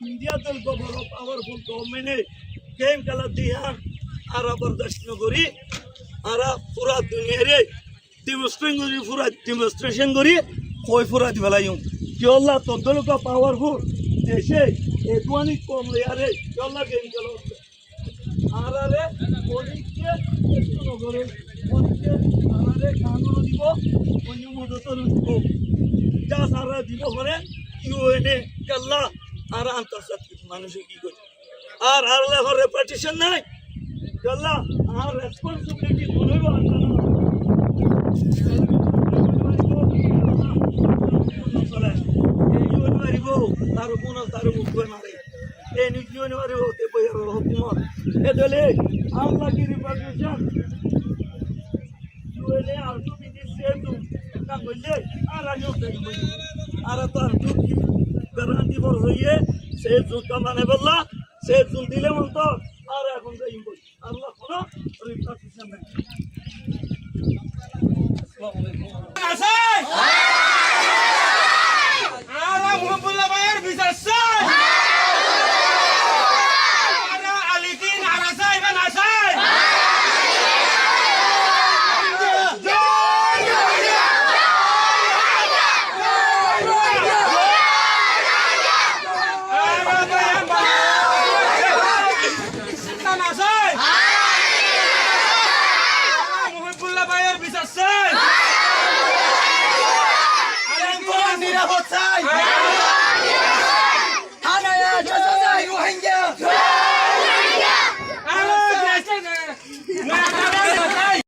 India will go powerful government game kala diya ara bardasht no gori ara pura duniya re demonstration gori koi pura dibalayum ki Allah todolo ka powerful deshe edwani kom le are ki Allah game kala ara re polike no gore polike ara re kanun dibo onyu modotor dibo ja sara dibo gore UN kala ara antarzatik মানুষে কি করে আর আল্লাহর reputation নাই আল্লাহ আর responsibility কোনোই বাদ না এই Yoon মারিবো তার মুখে মারে এই নিউন মারিবো তে বইয়ের হুকুমত এ দলে আল্লাহ কি রেপুটেশন ইউনে আর তো বিদেশ সেতু না বললে আর আনিও দেখবো আর তো আর তো কি গ্যারান্টি বড় হইয়ে সে জুতা মানে বললা সে জুল দিলে মন্ত আর এখন যাই বল আল্লাহ কোন রিপ্রেজেন্টেশন নাই আসসালামু আলাইকুম আসাই আরা মুহাম্মদুল্লাহ ভাইয়ের বিচার চাই আরা আলিদিন আরাসাই বান আসাই Rohingya!